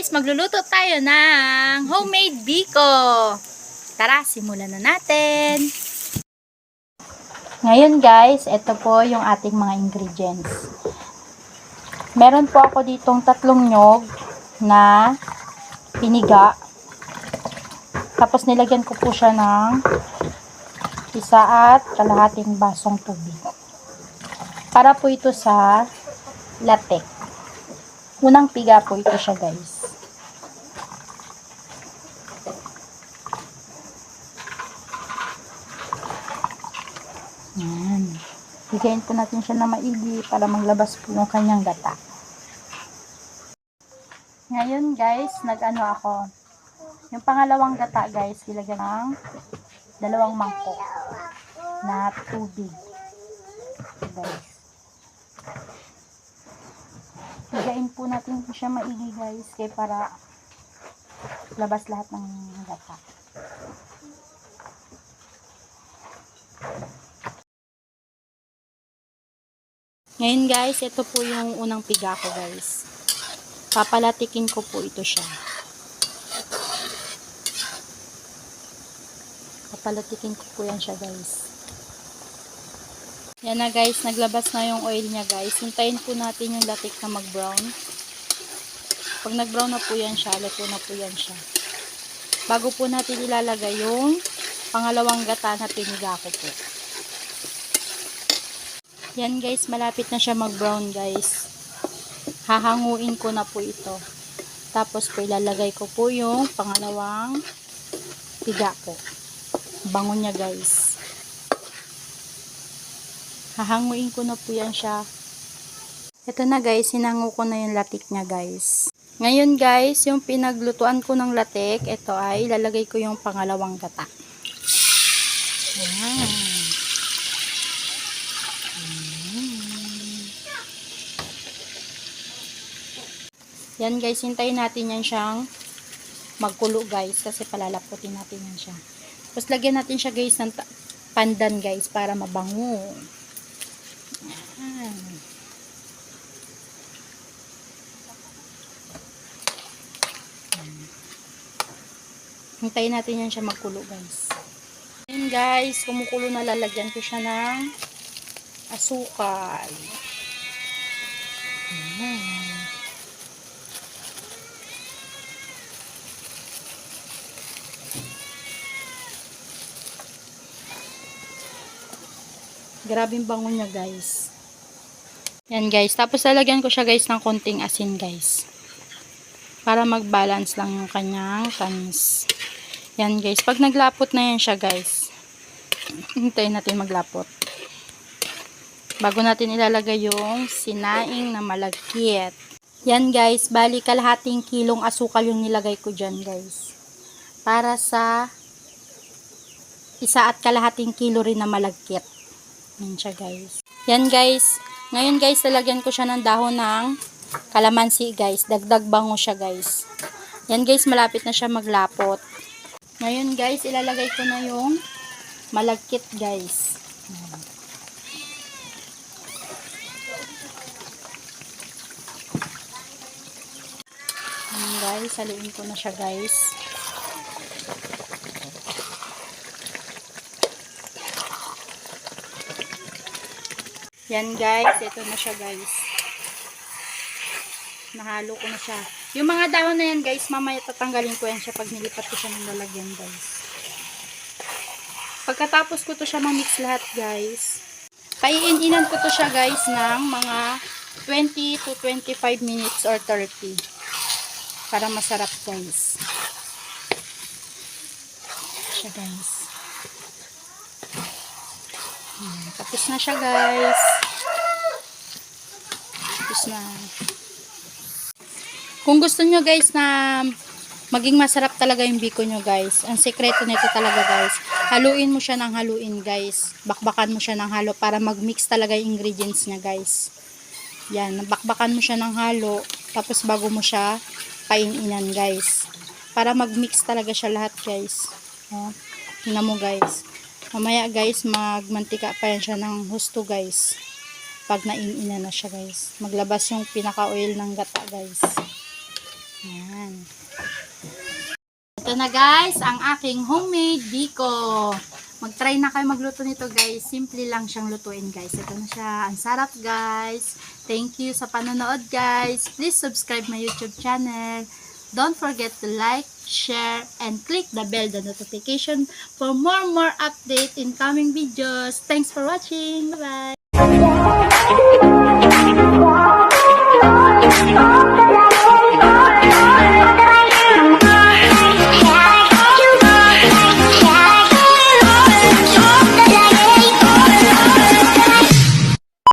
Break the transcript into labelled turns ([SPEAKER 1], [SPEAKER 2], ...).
[SPEAKER 1] guys, magluluto tayo ng homemade biko. Tara, simulan na natin. Ngayon guys, ito po yung ating mga ingredients. Meron po ako ditong 3 nyog na piniga. Tapos nilagyan ko po siya ng 1.5 basong tubig. Para po ito sa latek. Unang piga po ito siya guys. Yan. Bigayin po natin siya na maigi para maglabas po ng kanyang gata. Ngayon guys, nag-ano ako. Yung pangalawang gata guys, ilagyan ng 2 mangkok na tubig. Guys. Bigayin po natin siya maigi guys, kaya para labas lahat ng gata. Ngayon guys, ito po yung unang piga ko guys. Papalatikin ko po ito siya. Papalatikin ko po yan siya guys. Yan na guys, naglabas na yung oil niya guys. Hintayin po natin yung latik na mag-brown. Pag nag-brown na po yan siya, luto na po yan siya. Bago po natin ilalagay yung pangalawang gata na piniga ko po. Yan guys, malapit na siya mag-brown guys. Hahanguin ko na po ito. Tapos po ilalagay ko po yung pangalawang piga ko. Bango niya guys. Hahanguin ko na po yan siya. Ito na guys, hinango ko na yung latik niya guys. Ngayon guys, yung pinaglutuan ko ng latik, ito ay ilalagay ko yung pangalawang gata. Ayan. Yan guys, hintayin natin yan siyang magkulo guys, kasi palalaputin natin yan siya. Tapos lagyan natin siya guys ng pandan guys para mabango. Hintayin natin yan siya magkulo guys. Ayan guys, kumukulo na, lalagyan ko siya ng asukal. Grabing bango niya guys. Yan guys, tapos lalagyan ko siya guys ng konting asin guys. Para mag-balance lang yung kanyang tamis. Yan guys, pag naglapot na yan siya guys, hintayin natin maglapot. Bago natin ilalagay yung sinaing na malagkit. Yan guys, bali kalahating kilong asukal yung nilagay ko dyan guys. Para sa 1.5 kilo rin na malagkit. Yan siya guys. Yan guys, ngayon guys, lalagyan ko siya ng dahon ng kalamansi guys. Dagdag bango siya guys. Yan guys, malapit na siya maglapot. Ngayon guys, ilalagay ko na yung malagkit guys. Yan guys, haluin ko na siya guys. Yan guys, ito na siya guys. Nahalo ko na siya. Yung mga dahon na yan guys, mamaya tatanggalin ko yan siya pag nilipat ko siya ng lalagyan guys. Pagkatapos ko to siya ma-mix lahat guys, paiininan ko to siya guys ng mga 20 to 25 minutes or 30 para masarap guys. Siya guys. Tapos na siya guys. Tapos na. Kung gusto nyo guys na maging masarap talaga yung biko nyo guys, ang sekreto nito talaga guys, haluin mo siya ng haluin guys. Bakbakan mo siya ng halo para mag-mix talaga yung ingredients niya guys. Yan, bakbakan mo siya ng halo, tapos bago mo siya paininan guys. Para mag-mix talaga siya lahat guys. Tingnan mo guys. Mamaya guys, magmantika pa yan siya ng husto guys. Pag naininan na siya guys. Maglabas yung pinaka-oil ng gata guys. Yan. Ito na guys, ang aking homemade biko. Mag-try na kayo magluto nito guys. Simple lang siyang lutuin guys. Ito na siya. Ang sarap guys. Thank you sa panonood guys. Please subscribe my YouTube channel. Don't forget to like, share, and click the bell, the notification for more update in coming videos. Thanks for watching. Bye-bye.